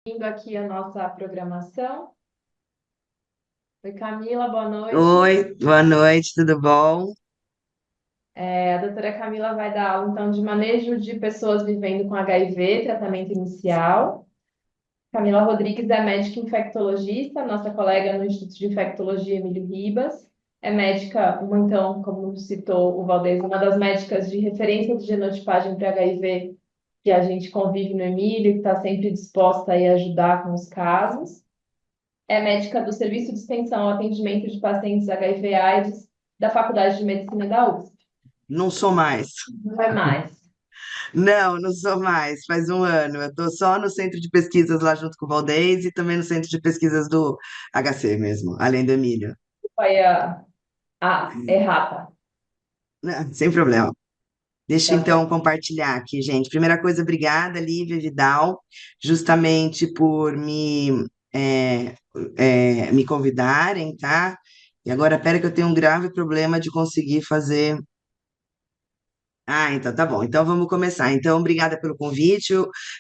Indo aqui a nossa programação. Oi, Camila, boa noite. Oi, boa noite, tudo bom? A doutora Camila vai dar aula, então, de manejo de pessoas vivendo com HIV, tratamento inicial. Camila Rodrigues é médica infectologista, nossa colega no Instituto de Infectologia Emílio Ribas. É médica, então, como citou o Valdez, uma das médicas de referência de genotipagem para HIV que a gente convive no Emílio, que está sempre disposta a ir ajudar com os casos. É médica do Serviço de Extensão ao Atendimento de Pacientes HIV/AIDS da Faculdade de Medicina da USP. Não sou mais. Não é mais. Não sou mais. Faz um ano. Eu estou só no centro de pesquisas lá junto com o Valdez e também no centro de pesquisas do HC mesmo, além do Emílio. Foi a errata. Não, sem problema. Deixa eu Tá então bom. compartilhar aqui, gente. Primeira coisa, obrigada, Lívia Vidal, justamente por me convidarem, tá? E agora, pera que eu tenho um grave problema de conseguir fazer. Ah, então tá bom. Então vamos começar. Então, obrigada pelo convite,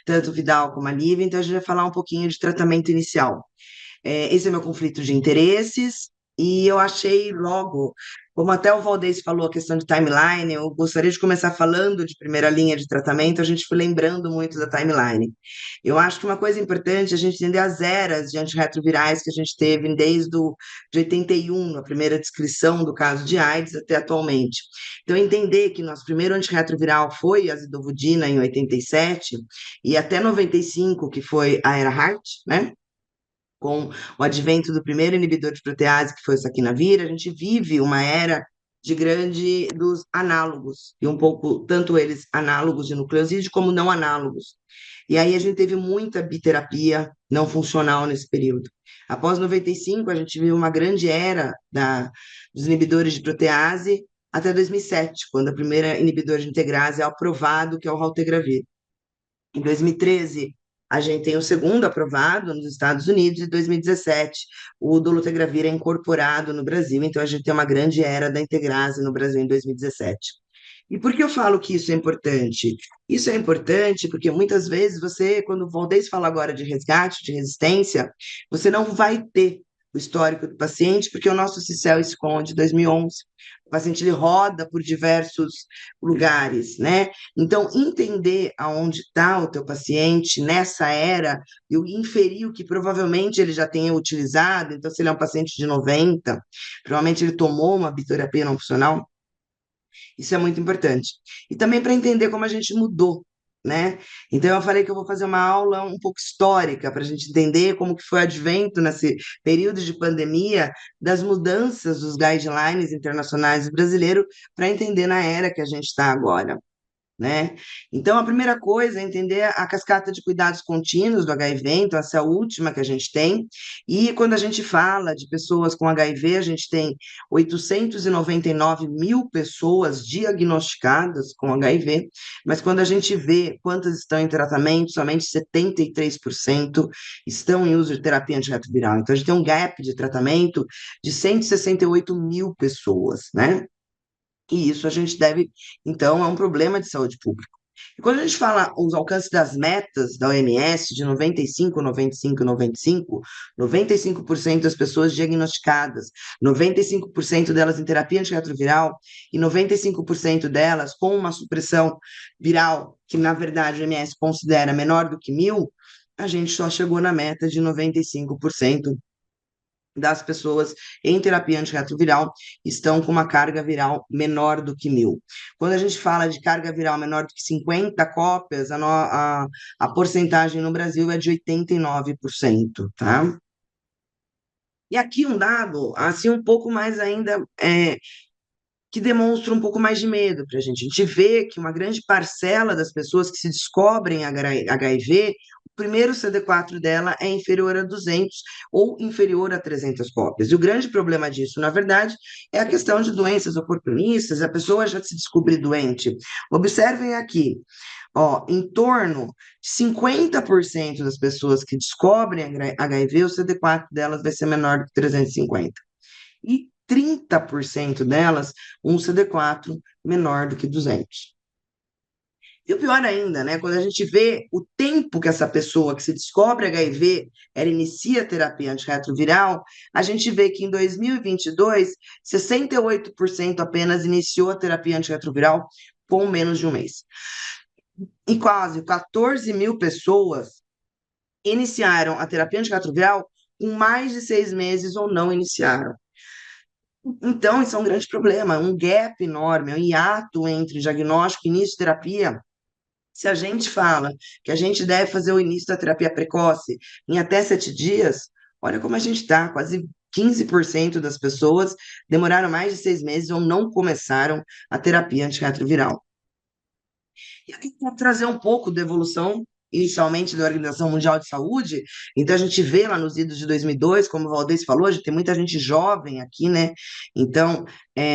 tanto o Vidal como a Lívia. Então, a gente vai falar um pouquinho de tratamento inicial. Esse é meu conflito de interesses, e eu achei logo, como até o Valdez falou, a questão de timeline, eu gostaria de começar falando de primeira linha de tratamento, a gente foi lembrando muito da timeline. Eu acho que uma coisa importante é a gente entender as eras de antirretrovirais que a gente teve de 81, a primeira descrição do caso de AIDS, até atualmente. Então, entender que nosso primeiro antirretroviral foi a zidovudina em 87, e até 95, que foi a era HART, né? Com o advento do primeiro inibidor de protease, que foi o saquinavir, a gente vive uma era de grande dos análogos, e um pouco, tanto eles análogos de nucleosídeo como não análogos. E aí a gente teve muita biterapia não funcional nesse período. Após 95, a gente viu uma grande era dos inibidores de protease até 2007, quando a primeira inibidor de integrase é aprovado, que é o raltegravir. Em 2013, a gente tem o segundo aprovado nos Estados Unidos, e em 2017, o dolutegravir é incorporado no Brasil, então a gente tem uma grande era da integrase no Brasil em 2017. E por que eu falo que isso é importante? Isso é importante porque muitas vezes você, quando o Valdez fala agora de resgate, de resistência, você não vai ter o histórico do paciente, porque o nosso CICEL esconde 2011. O paciente ele roda por diversos lugares, né? Então, entender aonde está o teu paciente nessa era e inferir o que provavelmente ele já tenha utilizado. Então, se ele é um paciente de 90, provavelmente ele tomou uma bitoterapia não funcional. Isso é muito importante. E também para entender como a gente mudou, né? Então eu falei que eu vou fazer uma aula um pouco histórica para a gente entender como que foi o advento nesse período de pandemia das mudanças dos guidelines internacionais brasileiros para entender na era que a gente está agora, né? Então, a primeira coisa é entender a cascata de cuidados contínuos do HIV, então essa é a última que a gente tem, e quando a gente fala de pessoas com HIV, a gente tem 899 mil pessoas diagnosticadas com HIV, mas quando a gente vê quantas estão em tratamento, somente 73% estão em uso de terapia antirretroviral. Então, a gente tem um gap de tratamento de 168 mil pessoas, né? E isso a gente deve, então, é um problema de saúde pública. E quando a gente fala os alcances das metas da OMS de 95, 95, 95, 95% das pessoas diagnosticadas, 95% delas em terapia antirretroviral e 95% delas com uma supressão viral, que na verdade a OMS considera menor do que 1.000, a gente só chegou na meta de 95% das pessoas em terapia antirretroviral estão com uma carga viral menor do que 1.000. Quando a gente fala de carga viral menor do que 50 cópias, a porcentagem no Brasil é de 89%, tá? E aqui um dado, assim, um pouco mais ainda, que demonstra um pouco mais de medo para a gente. A gente vê que uma grande parcela das pessoas que se descobrem HIV, o primeiro CD4 dela é inferior a 200 ou inferior a 300 cópias. E o grande problema disso, na verdade, é a questão de doenças oportunistas, a pessoa já se descobre doente. Observem aqui, ó, em torno de 50% das pessoas que descobrem HIV, o CD4 delas vai ser menor do que 350. E 30% delas, um CD4 menor do que 200. E o pior ainda, né? Quando a gente vê o tempo que essa pessoa que se descobre HIV, ela inicia a terapia antirretroviral, a gente vê que em 2022, 68% apenas iniciou a terapia antirretroviral com menos de um mês. E quase 14 mil pessoas iniciaram a terapia antirretroviral com mais de 6 meses ou não iniciaram. Então, isso é um grande problema, um gap enorme, um hiato entre diagnóstico e início de terapia. Se a gente fala que a gente deve fazer o início da terapia precoce em até 7 dias, olha como a gente está, quase 15% das pessoas demoraram mais de 6 meses ou não começaram a terapia antirretroviral. E aqui para trazer um pouco da evolução, inicialmente da Organização Mundial de Saúde, então a gente vê lá nos idos de 2002, como o Valdez falou, a gente tem muita gente jovem aqui, né? Então,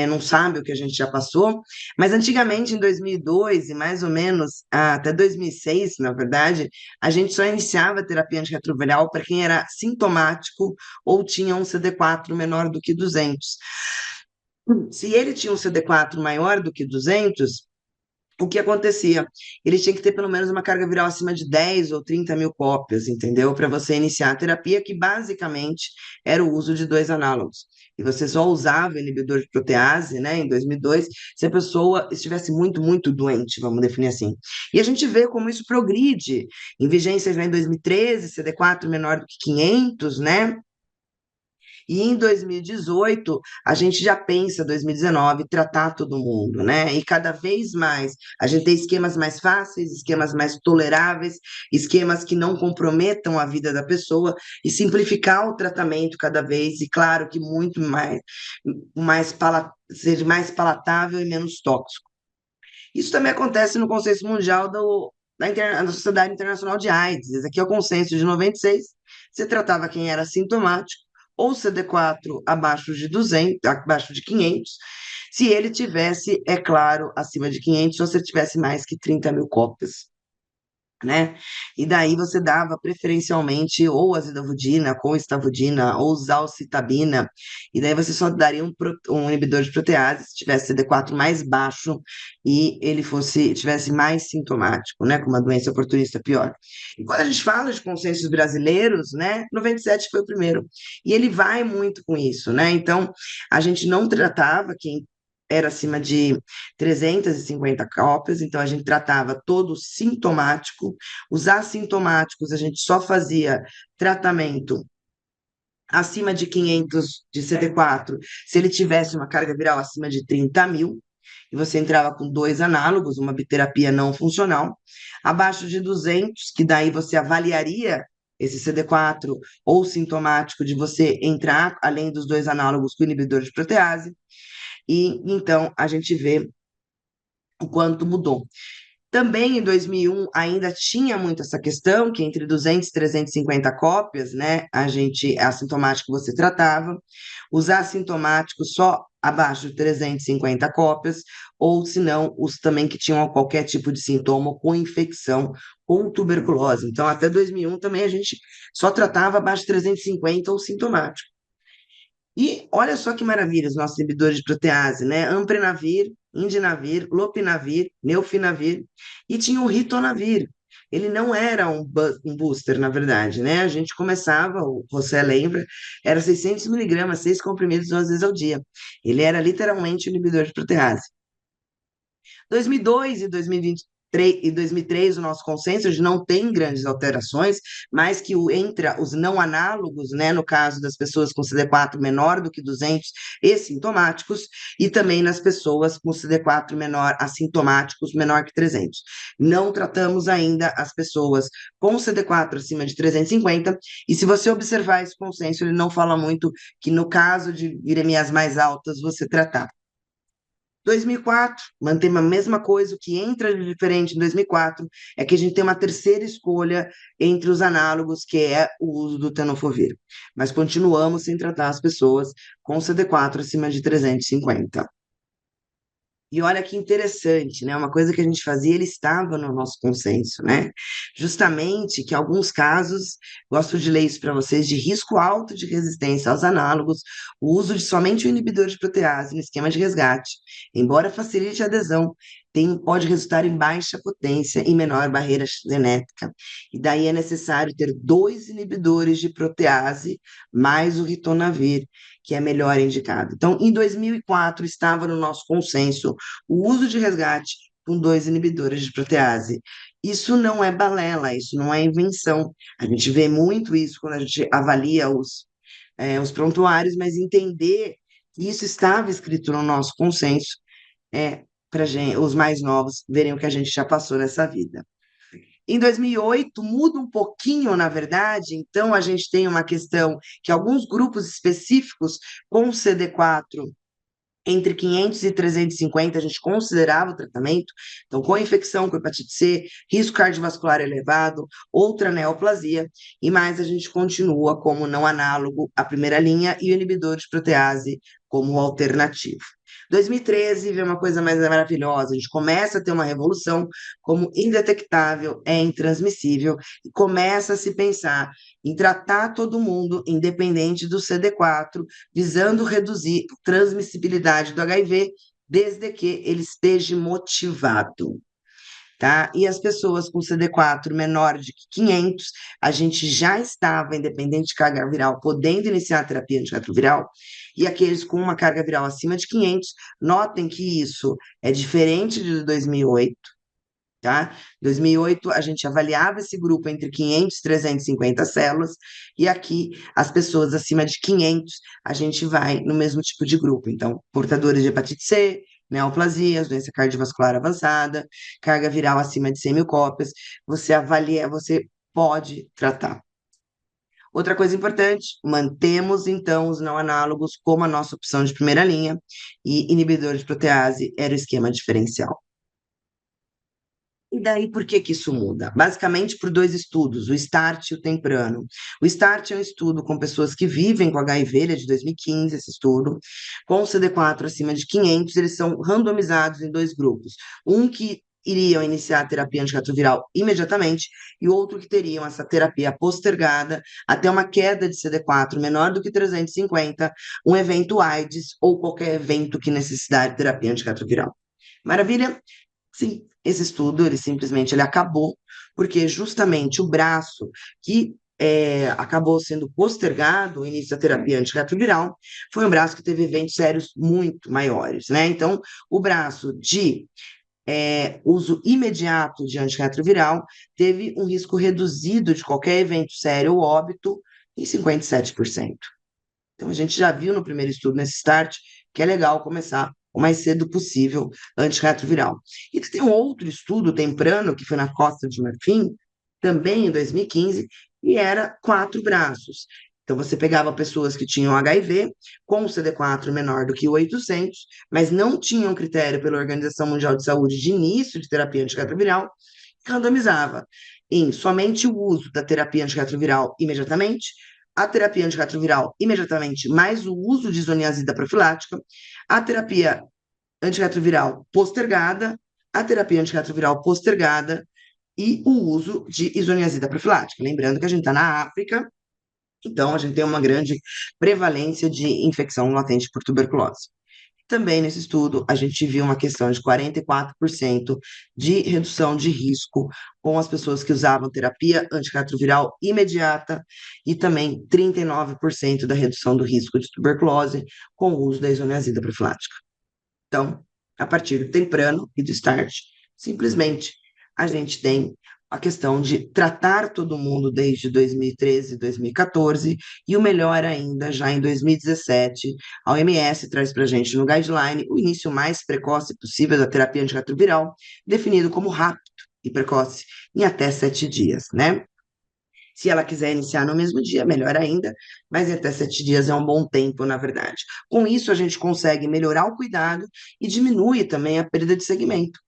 não sabe o que a gente já passou, mas antigamente, em 2002 e mais ou menos até 2006, na verdade, a gente só iniciava a terapia antirretroviral para quem era sintomático ou tinha um CD4 menor do que 200. Se ele tinha um CD4 maior do que 200, o que acontecia? Ele tinha que ter pelo menos uma carga viral acima de 10 ou 30 mil cópias, entendeu? Para você iniciar a terapia, que basicamente era o uso de dois análogos. E você só usava inibidor de protease, né, em 2002, se a pessoa estivesse muito, muito doente, vamos definir assim. E a gente vê como isso progride. Em vigência já em 2013, CD4 menor do que 500, né? E em 2018, a gente já pensa, 2019, tratar todo mundo, né? E cada vez mais a gente tem esquemas mais fáceis, esquemas mais toleráveis, esquemas que não comprometam a vida da pessoa e simplificar o tratamento cada vez, e claro que muito seja mais palatável e menos tóxico. Isso também acontece no consenso mundial da Sociedade Internacional de AIDS. Esse aqui é o consenso de 96. Você tratava quem era sintomático ou CD4 abaixo de 200, abaixo de 500, se ele tivesse, é claro, acima de 500, ou se ele tivesse mais que 30 mil cópias, né? E daí você dava preferencialmente ou azidavudina com estavudina ou zalcitabina, e daí você só daria um inibidor de protease se tivesse CD4 mais baixo e ele tivesse mais sintomático, né, com uma doença oportunista pior. E quando a gente fala de consensos brasileiros, né, 97 foi o primeiro. E ele vai muito com isso, né? Então, a gente não tratava quem era acima de 350 cópias, então a gente tratava todo sintomático. Os assintomáticos, a gente só fazia tratamento acima de 500 de CD4, se ele tivesse uma carga viral acima de 30 mil, e você entrava com dois análogos, uma biterapia não funcional, abaixo de 200, que daí você avaliaria esse CD4 ou sintomático de você entrar, além dos dois análogos com inibidor de protease, e então a gente vê o quanto mudou. Também em 2001 ainda tinha muito essa questão que entre 200 e 350 cópias, né, a gente assintomático você tratava, os assintomáticos só abaixo de 350 cópias, ou se não, os também que tinham qualquer tipo de sintoma com infecção com tuberculose. Então, até 2001 também a gente só tratava abaixo de 350 ou sintomático. E olha só que maravilha os nossos inibidores de protease, né? Amprenavir, indinavir, lopinavir, neofinavir e tinha o ritonavir. Ele não era um booster, na verdade, né? A gente começava, você lembra, era 600 miligramas, 6 comprimidos 2 vezes ao dia. Ele era literalmente um inibidor de protease. 2002 e 2003, o nosso consenso de não tem grandes alterações, mas que entre os não análogos, né, no caso das pessoas com CD4 menor do que 200 e sintomáticos, e também nas pessoas com CD4 menor, assintomáticos, menor que 300. Não tratamos ainda as pessoas com CD4 acima de 350, e se você observar esse consenso, ele não fala muito que no caso de viremias mais altas, você tratar. 2004, mantém a mesma coisa, o que entra de diferente em 2004 é que a gente tem uma terceira escolha entre os análogos, que é o uso do tenofovir. Mas continuamos sem tratar as pessoas com CD4 acima de 350. E olha que interessante, né? Uma coisa que a gente fazia, ele estava no nosso consenso, né? Justamente que alguns casos, gosto de ler isso para vocês, de risco alto de resistência aos análogos, o uso de somente o inibidor de protease no esquema de resgate, embora facilite a adesão, pode resultar em baixa potência e menor barreira genética. E daí é necessário ter dois inibidores de protease mais o ritonavir, que é melhor indicado. Então, em 2004, estava no nosso consenso o uso de resgate com dois inibidores de protease. Isso não é balela, isso não é invenção. A gente vê muito isso quando a gente avalia os prontuários, mas entender que isso estava escrito no nosso consenso é para os mais novos verem o que a gente já passou nessa vida. Em 2008, muda um pouquinho, na verdade, então a gente tem uma questão que alguns grupos específicos com CD4 entre 500 e 350, a gente considerava o tratamento, então, com infecção, com hepatite C, risco cardiovascular elevado, outra neoplasia, e mais a gente continua como não análogo à primeira linha e o inibidor de protease como alternativo. 2013 vem uma coisa mais maravilhosa, a gente começa a ter uma revolução como indetectável, é intransmissível, e começa a se pensar em tratar todo mundo, independente do CD4, visando reduzir a transmissibilidade do HIV, desde que ele esteja motivado, tá? E as pessoas com CD4 menor de 500, a gente já estava, independente de carga viral, podendo iniciar a terapia antirretroviral, e aqueles com uma carga viral acima de 500, notem que isso é diferente de 2008, tá? Em 2008, a gente avaliava esse grupo entre 500 e 350 células, e aqui, as pessoas acima de 500, a gente vai no mesmo tipo de grupo. Então, portadores de hepatite C, neoplasias, doença cardiovascular avançada, carga viral acima de 100 mil cópias, você avalia, você pode tratar. Outra coisa importante, mantemos então os não análogos como a nossa opção de primeira linha, e inibidor de protease era o esquema diferencial. E daí, por que que isso muda? Basicamente por dois estudos, o START e o Temprano. O START é um estudo com pessoas que vivem com HIV, ele é de 2015, esse estudo, com CD4 acima de 500, eles são randomizados em dois grupos. Um que iriam iniciar a terapia antirretroviral imediatamente e outro que teriam essa terapia postergada até uma queda de CD4 menor do que 350, um evento AIDS ou qualquer evento que necessitar de terapia antirretroviral. Maravilha? Sim, esse estudo, ele acabou, porque justamente o braço que acabou sendo postergado, o início da terapia antirretroviral, foi um braço que teve eventos sérios muito maiores, né? Então, o braço de uso imediato de antirretroviral teve um risco reduzido de qualquer evento sério ou óbito em 57%. Então, a gente já viu no primeiro estudo, nesse START, que é legal começar o mais cedo possível antirretroviral. E tem um outro estudo, Temprano, que foi na Costa de Marfim, também em 2015, e era 4 braços. Então, você pegava pessoas que tinham HIV, com CD4 menor do que 800, mas não tinham critério pela Organização Mundial de Saúde de início de terapia antirretroviral, randomizava em somente o uso da terapia antirretroviral imediatamente, a terapia antirretroviral imediatamente, mais o uso de isoniazida profilática, a terapia antirretroviral postergada, a terapia antirretroviral postergada e o uso de isoniazida profilática. Lembrando que a gente está na África, então a gente tem uma grande prevalência de infecção latente por tuberculose. Também nesse estudo, a gente viu uma questão de 44% de redução de risco com as pessoas que usavam terapia antirretroviral imediata e também 39% da redução do risco de tuberculose com o uso da isoniazida profilática. Então, a partir do Temprano e do START, simplesmente a gente tem a questão de tratar todo mundo desde 2013, 2014, e o melhor ainda, já em 2017, a OMS traz para a gente no guideline o início mais precoce possível da terapia antirretroviral, definido como rápido e precoce, em até 7 dias, né? Se ela quiser iniciar no mesmo dia, melhor ainda, mas em até 7 dias é um bom tempo, na verdade. Com isso, a gente consegue melhorar o cuidado e diminui também a perda de segmento.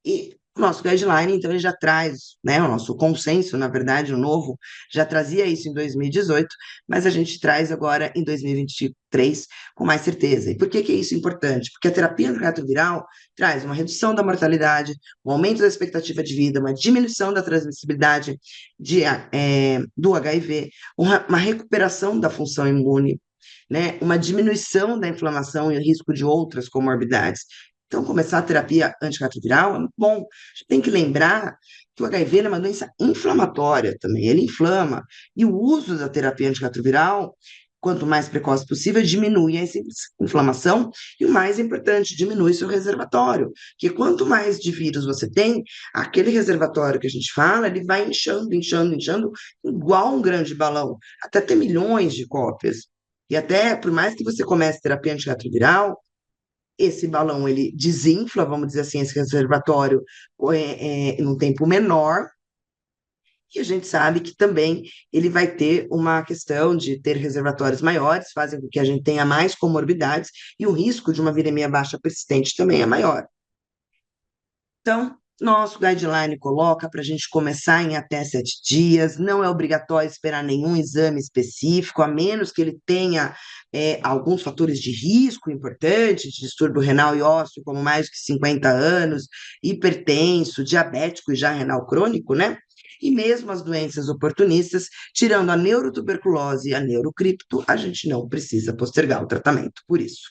E O nosso guideline, então, ele já traz, né, o nosso consenso, na verdade, o novo, já trazia isso em 2018, mas a gente traz agora em 2023 com mais certeza. E por que que é isso importante? Porque a terapia antirretroviral traz uma redução da mortalidade, um aumento da expectativa de vida, uma diminuição da transmissibilidade do HIV, uma recuperação da função imune, né, uma diminuição da inflamação e o risco de outras comorbidades. Então, começar a terapia antirretroviral é muito bom. A gente tem que lembrar que o HIV é uma doença inflamatória também, ele inflama. E o uso da terapia antirretroviral, quanto mais precoce possível, diminui essa inflamação e, o mais importante, diminui seu reservatório. Porque quanto mais de vírus você tem, aquele reservatório que a gente fala, ele vai inchando, inchando, inchando, igual um grande balão, até ter milhões de cópias. E até, por mais que você comece terapia antirretroviral, esse balão ele desinfla, vamos dizer assim, esse reservatório num tempo menor, e a gente sabe que também ele vai ter uma questão de ter reservatórios maiores, fazem com que a gente tenha mais comorbidades, e o risco de uma viremia baixa persistente também é maior. Então, nosso guideline coloca para a gente começar em até 7 dias, não é obrigatório esperar nenhum exame específico, a menos que ele tenha alguns fatores de risco importantes, de distúrbio renal e ósseo, como mais de 50 anos, hipertenso, diabético e já renal crônico, né? E mesmo as doenças oportunistas, tirando a neurotuberculose e a neurocripto, a gente não precisa postergar o tratamento por isso.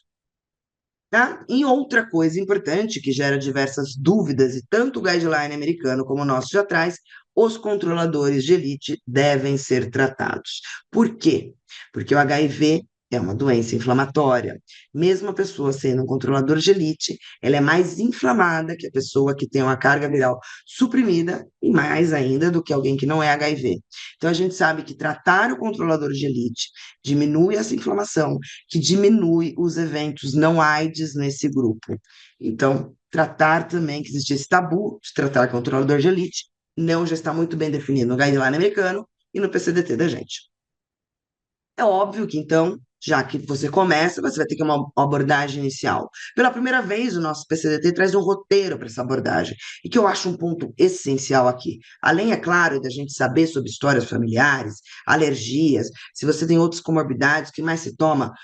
Tá? E outra coisa importante que gera diversas dúvidas, e tanto o guideline americano como o nosso já traz, os controladores de elite devem ser tratados. Por quê? Porque o HIV é uma doença inflamatória. Mesmo a pessoa sendo um controlador de elite, ela é mais inflamada que a pessoa que tem uma carga viral suprimida e mais ainda do que alguém que não é HIV. Então a gente sabe que tratar o controlador de elite diminui essa inflamação, que diminui os eventos não AIDS nesse grupo. Então, tratar também que existe esse tabu de tratar controlador de elite, não já está muito bem definido no guideline americano e no PCDT da gente. É óbvio que, então, já que você começa, você vai ter que ter uma abordagem inicial. Pela primeira vez, o nosso PCDT traz um roteiro para essa abordagem, e que eu acho um ponto essencial aqui. Além, é claro, da gente saber sobre histórias familiares, alergias, se você tem outras comorbidades, o que mais se toma?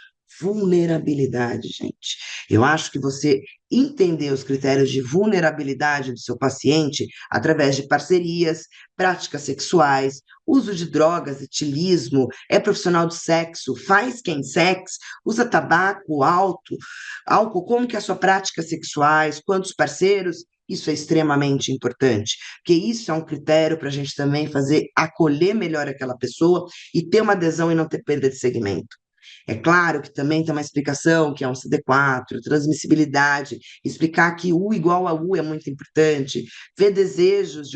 Vulnerabilidade, gente. Eu acho que você entender os critérios de vulnerabilidade do seu paciente através de parcerias, práticas sexuais, uso de drogas, etilismo, é profissional de sexo, faz quem sex, usa tabaco, álcool, como que é a sua prática sexuais, quantos parceiros, isso é extremamente importante, porque isso é um critério para a gente também fazer, acolher melhor aquela pessoa e ter uma adesão e não ter perda de segmento. É claro que também tem uma explicação, que é um CD4, transmissibilidade, explicar que U igual a U é muito importante, ver desejos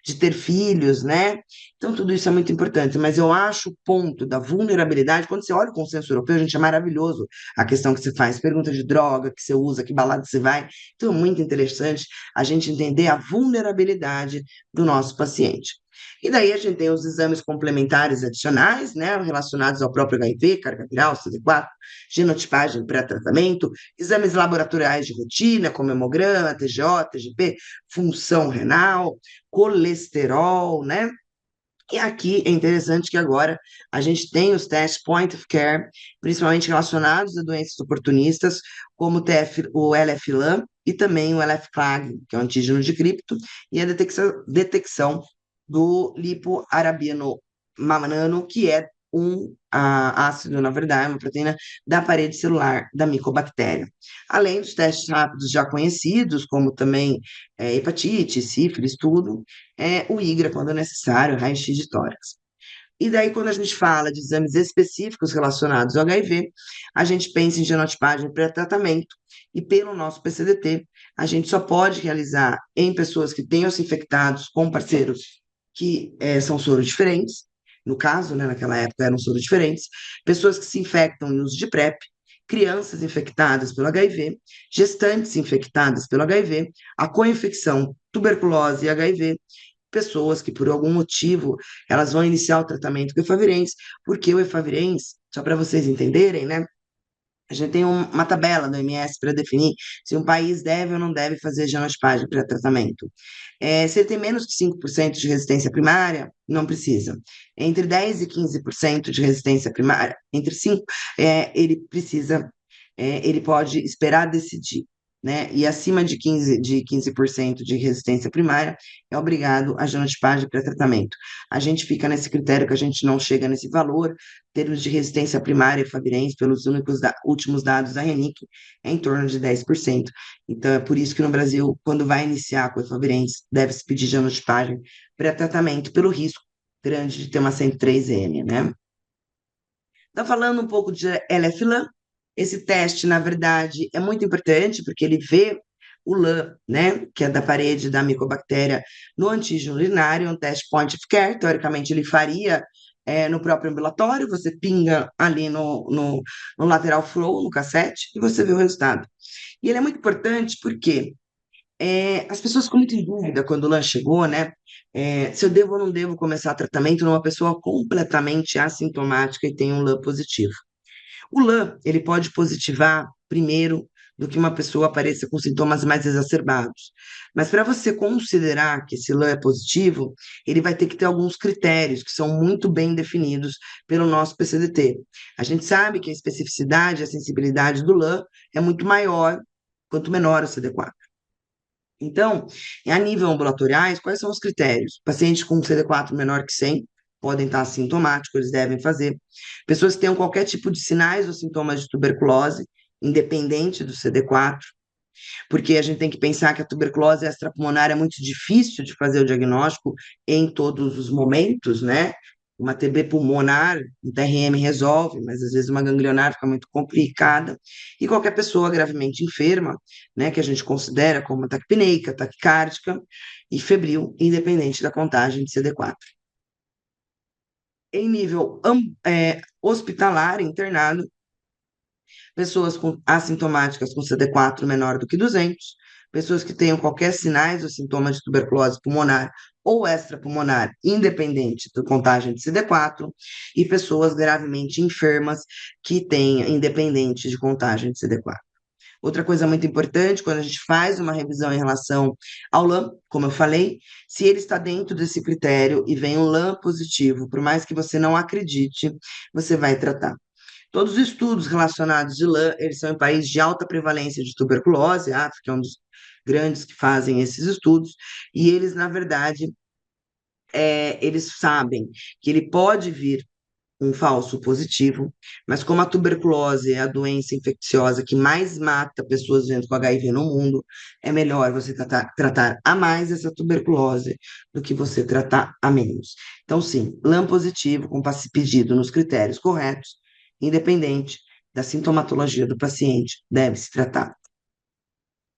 de ter filhos, né? Então, tudo isso é muito importante, mas eu acho o ponto da vulnerabilidade, quando você olha o consenso europeu, gente, é maravilhoso a questão que você faz, pergunta de droga que você usa, que balada você vai. Então, é muito interessante a gente entender a vulnerabilidade do nosso paciente. E daí a gente tem os exames complementares adicionais, né, relacionados ao próprio HIV, carga viral, CD4, genotipagem pré-tratamento, exames laboratoriais de rotina, como hemograma, TGO, TGP, função renal, colesterol, né? E aqui é interessante que agora a gente tem os testes point of care, principalmente relacionados a doenças oportunistas, como o LF-LAM e também o LF-CLAG, que é o antígeno de cripto, e a detecção do lipoarabiano mamanano, que é um ácido, na verdade, uma proteína da parede celular da micobactéria. Além dos testes rápidos já conhecidos, como também hepatite, sífilis, tudo, o IGRA, quando necessário, raio-x de tórax. E daí, quando a gente fala de exames específicos relacionados ao HIV, a gente pensa em genotipagem pré-tratamento, e pelo nosso PCDT, a gente só pode realizar em pessoas que tenham se infectados com parceiros que são soros diferentes, no caso, né, naquela época eram soros diferentes, pessoas que se infectam em uso de PrEP, crianças infectadas pelo HIV, gestantes infectadas pelo HIV, a co-infecção tuberculose e HIV, pessoas que por algum motivo elas vão iniciar o tratamento com efavirenz, porque o efavirenz, só para vocês entenderem, né, A gente tem uma tabela do MS para definir se um país deve ou não deve fazer genotipagem para tratamento. Se ele tem menos de 5% de resistência primária, não precisa. Entre 10% e 15% de resistência primária, entre 5%, ele precisa, ele pode esperar decidir, né? E acima de 15% de resistência primária, é obrigado a genotipagem para tratamento. A gente fica nesse critério que a gente não chega nesse valor, termos de resistência primária Favirense, pelos últimos dados da RENIC, é em torno de 10%. Então, é por isso que no Brasil, quando vai iniciar com a Favirense, deve-se pedir genotipagem pré-tratamento, pelo risco grande de ter uma 103M, né? Tá falando um pouco de LF-LAN. Esse teste, na verdade, é muito importante, porque ele vê o LAN, né, que é da parede da micobactéria, no antígeno urinário, um teste point of care. Teoricamente, ele faria no próprio ambulatório, você pinga ali no lateral flow, no cassete, e você vê o resultado. E ele é muito importante porque as pessoas ficam muito em dúvida quando o LAN chegou, né? Se eu devo ou não devo começar tratamento numa pessoa completamente assintomática e tem um LAN positivo. O LAN, ele pode positivar primeiro do que uma pessoa apareça com sintomas mais exacerbados. Mas para você considerar que esse LAN é positivo, ele vai ter que ter alguns critérios que são muito bem definidos pelo nosso PCDT. A gente sabe que a especificidade e a sensibilidade do LAN é muito maior quanto menor o CD4. Então, a nível ambulatoriais, quais são os critérios? Pacientes com CD4 menor que 100 podem estar assintomáticos, eles devem fazer. Pessoas que tenham qualquer tipo de sinais ou sintomas de tuberculose, independente do CD4, porque a gente tem que pensar que a tuberculose extrapulmonar é muito difícil de fazer o diagnóstico em todos os momentos, né? Uma TB pulmonar, um TRM resolve, mas às vezes uma ganglionar fica muito complicada. E qualquer pessoa gravemente enferma, né, que a gente considera como taquipneica, taquicárdica e febril, independente da contagem de CD4. Em nível hospitalar, internado, pessoas assintomáticas com CD4 menor do que 200, pessoas que tenham qualquer sinais ou sintomas de tuberculose pulmonar ou extrapulmonar, independente da contagem de CD4, e pessoas gravemente enfermas que tenham, independente de contagem de CD4. Outra coisa muito importante, quando a gente faz uma revisão em relação ao LAM, como eu falei, se ele está dentro desse critério e vem um LAM positivo, por mais que você não acredite, você vai tratar. Todos os estudos relacionados de lã, eles são em países de alta prevalência de tuberculose, a África é um dos grandes que fazem esses estudos, e eles, na verdade, eles sabem que ele pode vir um falso positivo, mas como a tuberculose é a doença infecciosa que mais mata pessoas vivendo com HIV no mundo, é melhor você tratar a mais essa tuberculose do que você tratar a menos. Então, sim, LAM positivo com pedido nos critérios corretos, independente da sintomatologia do paciente, deve se tratar.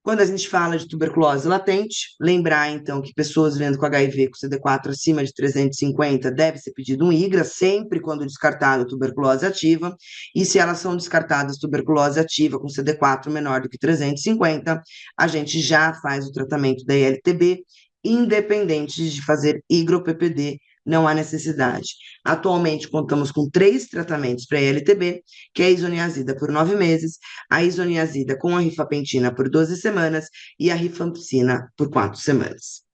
Quando a gente fala de tuberculose latente, lembrar então que pessoas vivendo com HIV com CD4 acima de 350 deve ser pedido um IGRA, sempre quando descartada tuberculose ativa, e se elas são descartadas tuberculose ativa com CD4 menor do que 350, a gente já faz o tratamento da ILTB, independente de fazer IGRA-PPD, não há necessidade. Atualmente, contamos com 3 tratamentos para ILTB, que é a isoniazida por 9 meses, a isoniazida com a rifampicina por 12 semanas e a rifampicina por 4 semanas.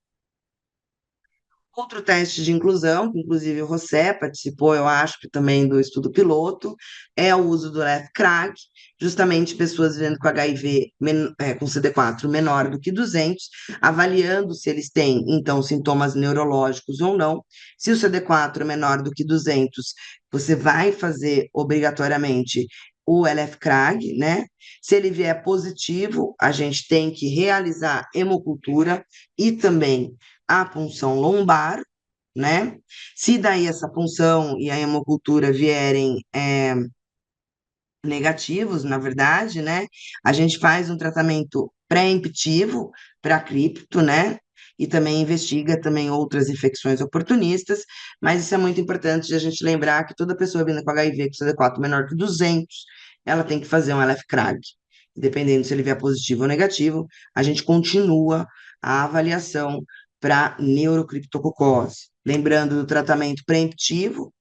Outro teste de inclusão, que inclusive o José participou, eu acho que também do estudo piloto, é o uso do LEFCRAG, justamente pessoas vivendo com HIV com CD4 menor do que 200, avaliando se eles têm, então, sintomas neurológicos ou não. Se o CD4 é menor do que 200, você vai fazer obrigatoriamente o LFCRAG, né? Se ele vier positivo, a gente tem que realizar hemocultura e também a punção lombar, né? Se daí essa punção e a hemocultura vierem negativos, na verdade, né? A gente faz um tratamento pré-emptivo para cripto, né? E também investiga também outras infecções oportunistas, mas isso é muito importante de a gente lembrar que toda pessoa vindo com HIV com CD4 menor que 200, ela tem que fazer um LF-CRAG. Dependendo se ele vier positivo ou negativo, a gente continua a avaliação para neurocriptococose. Lembrando do tratamento preemptivo,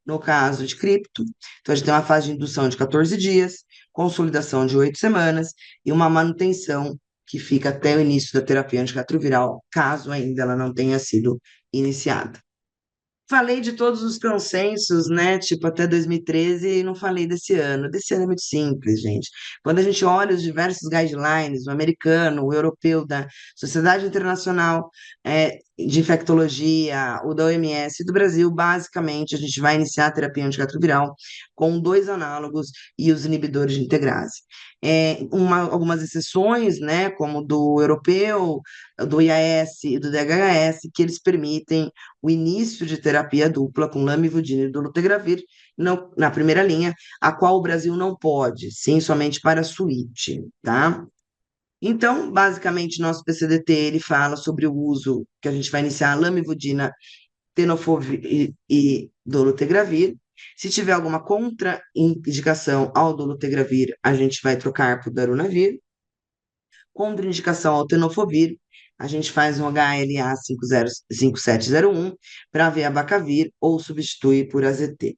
no caso de cripto. Então, a gente tem uma fase de indução de 14 dias, consolidação de 8 semanas e uma manutenção que fica até o início da terapia antirretroviral, caso ainda ela não tenha sido iniciada. Falei de todos os consensos, né? Tipo, até 2013, e não falei desse ano. Desse ano é muito simples, gente. Quando a gente olha os diversos guidelines, o americano, o europeu, da Sociedade Internacional de Infectologia, o da OMS e do Brasil, basicamente, a gente vai iniciar a terapia antirretroviral com dois análogos e os inibidores de integrase. Algumas exceções, né, como do europeu, do IAS e do DHS, que eles permitem o início de terapia dupla com lamivudina e dolutegravir na primeira linha, a qual o Brasil não pode, sim, somente para a suíte, tá? Então, basicamente, nosso PCDT, ele fala sobre o uso que a gente vai iniciar lamivudina, tenofovir e dolutegravir. Se tiver alguma contraindicação ao dolutegravir, a gente vai trocar por darunavir. Contraindicação ao tenofovir, a gente faz um HLA 5701 para ver abacavir ou substituir por AZT.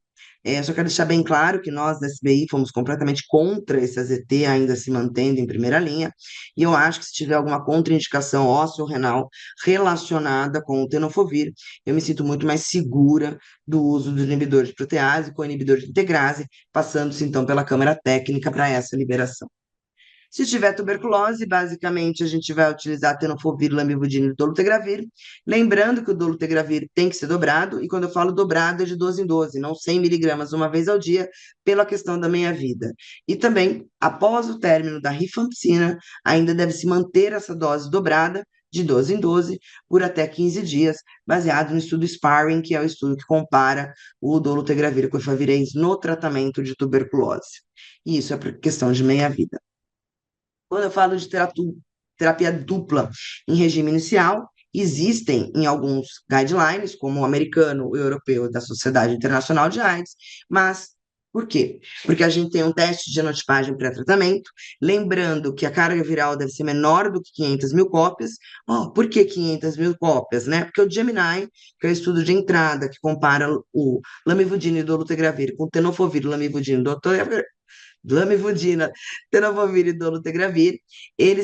Só quero deixar bem claro que nós da SBI fomos completamente contra esse AZT, ainda se mantendo em primeira linha, e eu acho que se tiver alguma contraindicação ósseo-renal relacionada com o tenofovir, eu me sinto muito mais segura do uso do inibidor de protease com o inibidor de integrase, passando-se então pela Câmara Técnica para essa liberação. Se tiver tuberculose, basicamente a gente vai utilizar tenofovir, lamivudine e dolutegravir. Lembrando que o dolutegravir tem que ser dobrado, e quando eu falo dobrado é de 12 em 12, não 100 miligramas uma vez ao dia, pela questão da meia-vida. E também, após o término da rifampicina, ainda deve se manter essa dose dobrada, de 12 em 12, por até 15 dias, baseado no estudo SPARRING, que é o estudo que compara o dolutegravir com o efavirenz no tratamento de tuberculose. E isso é por questão de meia-vida. Quando eu falo de terapia dupla em regime inicial, existem em alguns guidelines, como o americano, o europeu, da Sociedade Internacional de AIDS, mas por quê? Porque a gente tem um teste de genotipagem pré-tratamento, lembrando que a carga viral deve ser menor do que 500 mil cópias. Por que 500 mil cópias, né? Porque o Gemini, que é o estudo de entrada que compara o lamivudine e dolutegravir com o tenofovir, lamivudine e lamivudina, tenofovir e dolutegravir, ele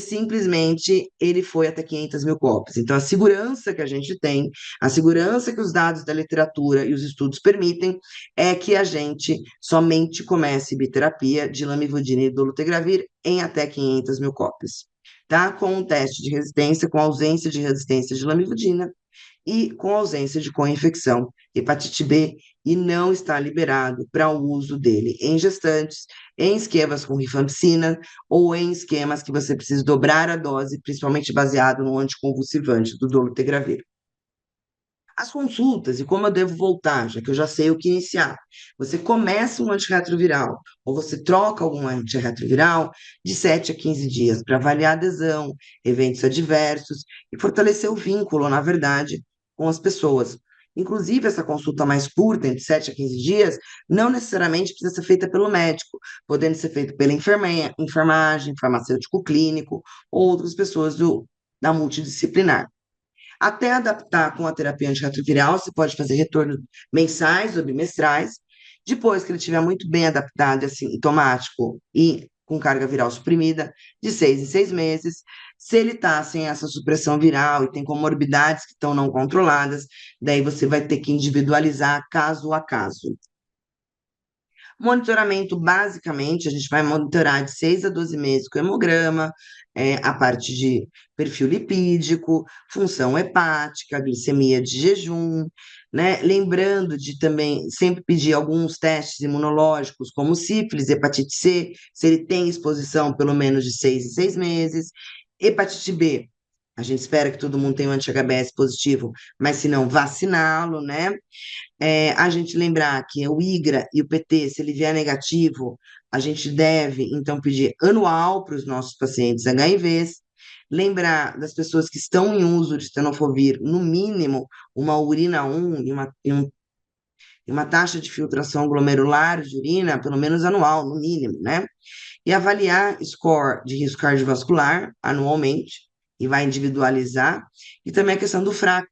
foi até 500 mil cópias. Então, a segurança que a gente tem, a segurança que os dados da literatura e os estudos permitem, é que a gente somente comece biterapia de lamivudina e dolutegravir em até 500 mil cópias. Tá? Com um teste de resistência, com ausência de resistência de lamivudina, e com ausência de co-infecção, hepatite B, e não está liberado para o uso dele em gestantes, em esquemas com rifampicina ou em esquemas que você precisa dobrar a dose, principalmente baseado no anticonvulsivante do dolutegravir. As consultas e como eu devo voltar, já que eu já sei o que iniciar. Você começa um antirretroviral ou você troca algum antirretroviral de 7 a 15 dias para avaliar adesão, eventos adversos e fortalecer o vínculo, na verdade, com as pessoas. Inclusive, essa consulta mais curta, entre 7 a 15 dias, não necessariamente precisa ser feita pelo médico, podendo ser feita pela enfermagem, farmacêutico clínico, ou outras pessoas da multidisciplinar. Até adaptar com a terapia antirretroviral, você pode fazer retornos mensais ou bimestrais. Depois que ele estiver muito bem adaptado, assintomático e com carga viral suprimida, de 6 em 6 meses. Se ele está sem essa supressão viral e tem comorbidades que estão não controladas, daí você vai ter que individualizar caso a caso. Monitoramento, basicamente, a gente vai monitorar de 6 a 12 meses com hemograma, a parte de perfil lipídico, função hepática, glicemia de jejum, né? Lembrando de também sempre pedir alguns testes imunológicos, como sífilis, hepatite C, se ele tem exposição pelo menos de 6 em 6 meses. Hepatite B, a gente espera que todo mundo tenha um anti-HBs positivo, mas se não, vaciná-lo, né? A gente lembrar que o IGRA e o PT, se ele vier negativo, a gente deve, então, pedir anual para os nossos pacientes HIVs. Lembrar das pessoas que estão em uso de tenofovir, no mínimo, uma urina 1 e uma taxa de filtração glomerular de urina, pelo menos anual, no mínimo, né? E avaliar score de risco cardiovascular anualmente, e vai individualizar, e também a questão do FRAX,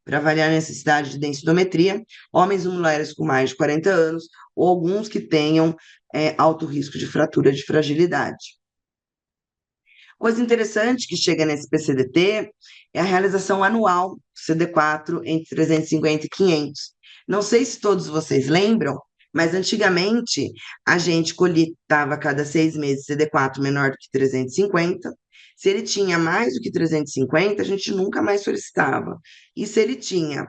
para avaliar a necessidade de densitometria, homens e mulheres com mais de 40 anos, ou alguns que tenham alto risco de fratura de fragilidade. Coisa interessante que chega nesse PCDT é a realização anual do CD4 entre 350 e 500. Não sei se todos vocês lembram, mas antigamente a gente coletava a cada 6 meses CD4 menor do que 350. Se ele tinha mais do que 350, a gente nunca mais solicitava. E se ele tinha,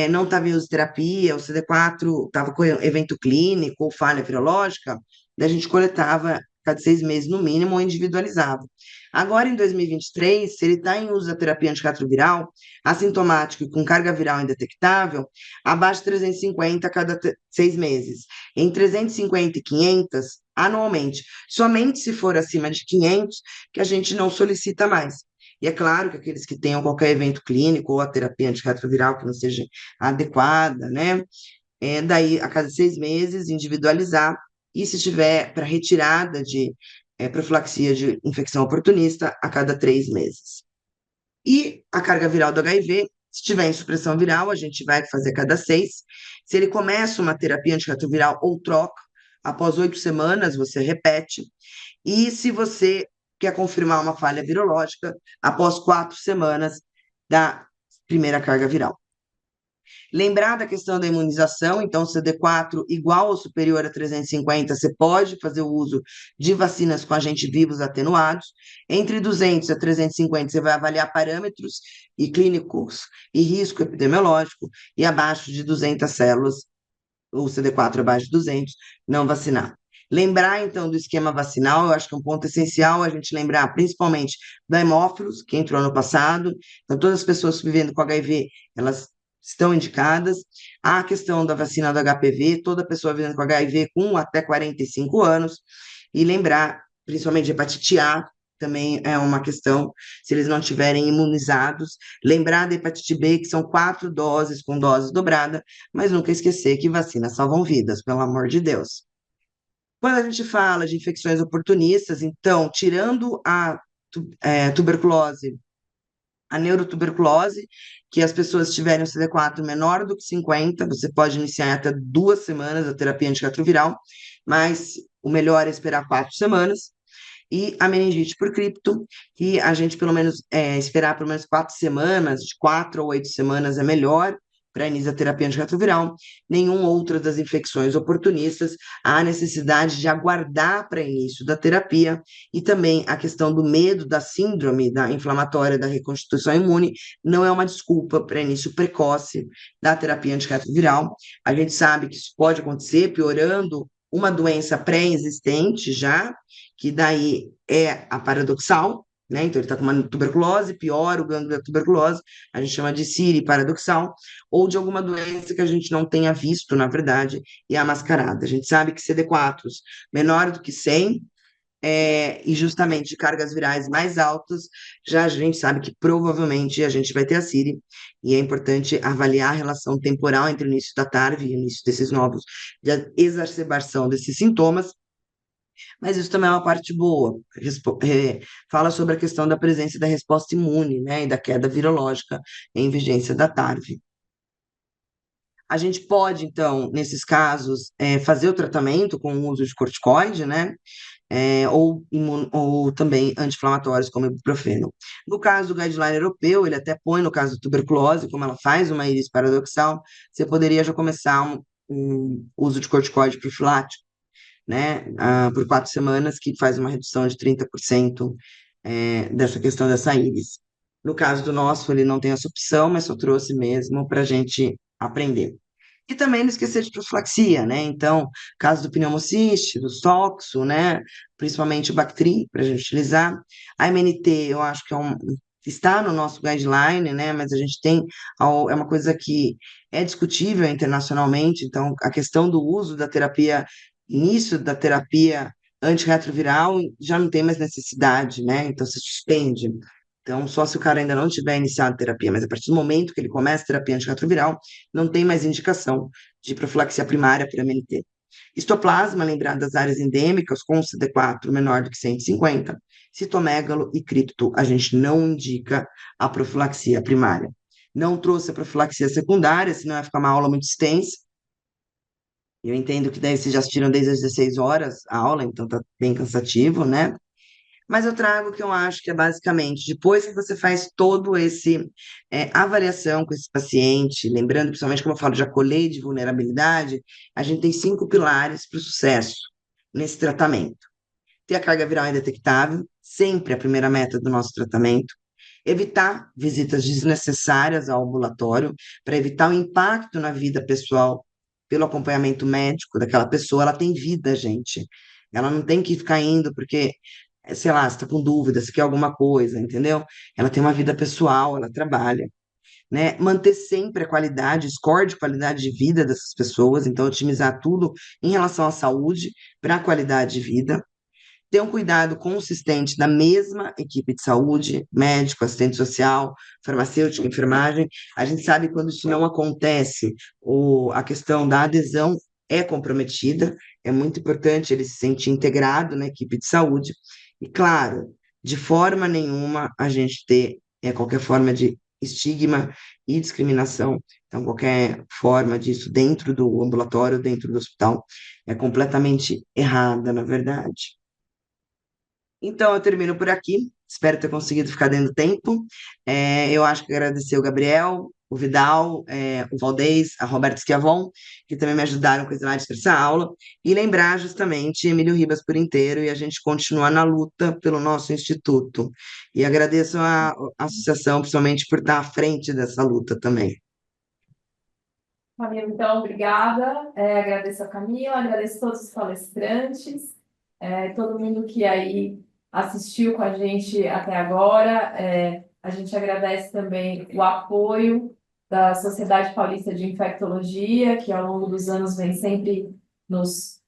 não estava em uso de terapia, o CD4 estava com evento clínico ou falha virológica, daí a gente coletava cada 6 meses no mínimo ou individualizava. Agora, em 2023, se ele está em uso da terapia antirretroviral, assintomático e com carga viral indetectável, abaixo de 350 a cada 6 meses. Em 350 e 500, anualmente. Somente se for acima de 500, que a gente não solicita mais. E é claro que aqueles que tenham qualquer evento clínico ou a terapia antirretroviral que não seja adequada, né? Daí, a cada 6 meses, individualizar. E se tiver para retirada de profilaxia de infecção oportunista, a cada 3 meses. E a carga viral do HIV, se tiver em supressão viral, a gente vai fazer a cada 6. Se ele começa uma terapia antirretroviral ou troca, após 8 semanas, você repete. E se você quer confirmar uma falha virológica, após 4 semanas da primeira carga viral. Lembrar da questão da imunização, então, CD4 igual ou superior a 350, você pode fazer o uso de vacinas com agentes vivos atenuados. Entre 200 a 350, você vai avaliar parâmetros e clínicos e risco epidemiológico, e abaixo de 200 células, o CD4 abaixo de 200, não vacinar. Lembrar, então, do esquema vacinal, eu acho que é um ponto essencial a gente lembrar, principalmente da hemófilos, que entrou ano passado. Então, todas as pessoas vivendo com HIV, elas estão indicadas. A questão da vacina do HPV, toda pessoa vivendo com HIV com até 45 anos. E lembrar, principalmente de hepatite A, também é uma questão, se eles não tiverem imunizados. Lembrar da hepatite B, que são 4 doses com dose dobrada, mas nunca esquecer que vacinas salvam vidas, pelo amor de Deus. Quando a gente fala de infecções oportunistas, então, tirando a tuberculose, a neurotuberculose, que as pessoas tiverem o CD4 menor do que 50, você pode iniciar até 2 semanas a terapia antirretroviral, mas o melhor é esperar 4 semanas. E a meningite por cripto, que a gente pelo menos esperar pelo menos 4 semanas, de 4 a 8 semanas é melhor para início da terapia antirretroviral. Nenhum outra das infecções oportunistas há necessidade de aguardar para início da terapia, e também a questão do medo da síndrome da inflamatória da reconstituição imune não é uma desculpa para início precoce da terapia antirretroviral. A gente sabe que isso pode acontecer piorando uma doença pré-existente já, que daí é a paradoxal, né? Então, ele está com uma tuberculose, piora o gânglio da tuberculose, a gente chama de CIRI paradoxal, ou de alguma doença que a gente não tenha visto, na verdade, e é a mascarada. A gente sabe que CD4 menor do que 100, e justamente de cargas virais mais altas, já a gente sabe que provavelmente a gente vai ter a CIRI, e é importante avaliar a relação temporal entre o início da TARV e o início desses novos, de exacerbação desses sintomas. Mas isso também é uma parte boa. Fala sobre a questão da presença da resposta imune, né, e da queda virológica em vigência da TARV. A gente pode, então, nesses casos, fazer o tratamento com o uso de corticoide, né, ou também anti-inflamatórios, como ibuprofeno. No caso do guideline europeu, ele até põe, no caso da tuberculose, como ela faz uma íris paradoxal, você poderia já começar um uso de corticoide profilático, né, por 4 semanas, que faz uma redução de 30% dessa questão dessa íris. No caso do nosso, ele não tem essa opção, mas só trouxe mesmo para a gente aprender. E também não esquecer de profilaxia, né? Então, caso do pneumociste, do toxo, né? Principalmente o Bactrim, para a gente utilizar. A MNT, eu acho que está no nosso guideline, né? Mas a gente tem, é uma coisa que é discutível internacionalmente, então, a questão do uso da terapia, início da terapia antirretroviral, já não tem mais necessidade, né? Então, se suspende. Então, só se o cara ainda não tiver iniciado terapia, mas a partir do momento que ele começa a terapia antirretroviral, não tem mais indicação de profilaxia primária por MNT. Histoplasma, lembrando das áreas endêmicas, com CD4 menor do que 150, citomegalo e cripto, a gente não indica a profilaxia primária. Não trouxe a profilaxia secundária, senão vai ficar uma aula muito extensa. Eu entendo que daí vocês já assistiram desde as 16 horas a aula, então tá bem cansativo, né? Mas eu trago o que eu acho que é basicamente, depois que você faz todo esse avaliação com esse paciente, lembrando principalmente como eu falo de acolher de vulnerabilidade, a gente tem 5 pilares para o sucesso nesse tratamento. Ter a carga viral indetectável, sempre a primeira meta do nosso tratamento. Evitar visitas desnecessárias ao ambulatório, para evitar o impacto na vida pessoal pelo acompanhamento médico daquela pessoa. Ela tem vida, gente. Ela não tem que ficar indo porque, sei lá, você está com dúvida, se quer alguma coisa, entendeu? Ela tem uma vida pessoal, ela trabalha. Né? Manter sempre a qualidade, score de qualidade de vida dessas pessoas, então otimizar tudo em relação à saúde para a qualidade de vida, ter um cuidado consistente da mesma equipe de saúde, médico, assistente social, farmacêutico, enfermagem. A gente sabe quando isso não acontece, a questão da adesão é comprometida, é muito importante ele se sentir integrado na equipe de saúde. E, claro, de forma nenhuma a gente ter qualquer forma de estigma e discriminação. Então, qualquer forma disso dentro do ambulatório, dentro do hospital, é completamente errada, na verdade. Então, eu termino por aqui. Espero ter conseguido ficar dentro do tempo. Eu acho que agradecer o Gabriel, o Vidal, o Valdez, a Roberta Schiavon, que também me ajudaram com esse slide dessa aula. E lembrar justamente Emílio Ribas por inteiro e a gente continuar na luta pelo nosso instituto. E agradeço a associação, principalmente, por estar à frente dessa luta também. Camila, então, obrigada. Agradeço a Camila, agradeço todos os palestrantes, todo mundo que aí assistiu com a gente até agora. A gente agradece também o apoio da Sociedade Paulista de Infectologia, que ao longo dos anos vem sempre nos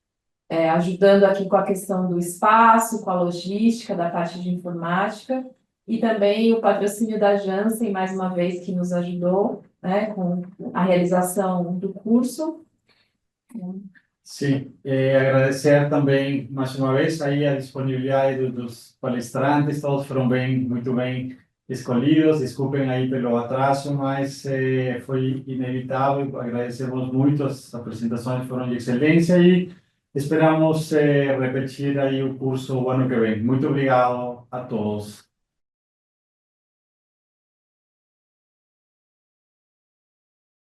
ajudando aqui com a questão do espaço, com a logística, da parte de informática, e também o patrocínio da Janssen, mais uma vez, que nos ajudou, né, com a realização do curso. Sim, agradecer também mais uma vez aí a disponibilidade dos palestrantes, todos foram muito bem escolhidos. Desculpem aí pelo atraso, mas foi inevitável. Agradecemos muito, as apresentações foram de excelência e esperamos repetir aí o curso o ano que vem. Muito obrigado a todos.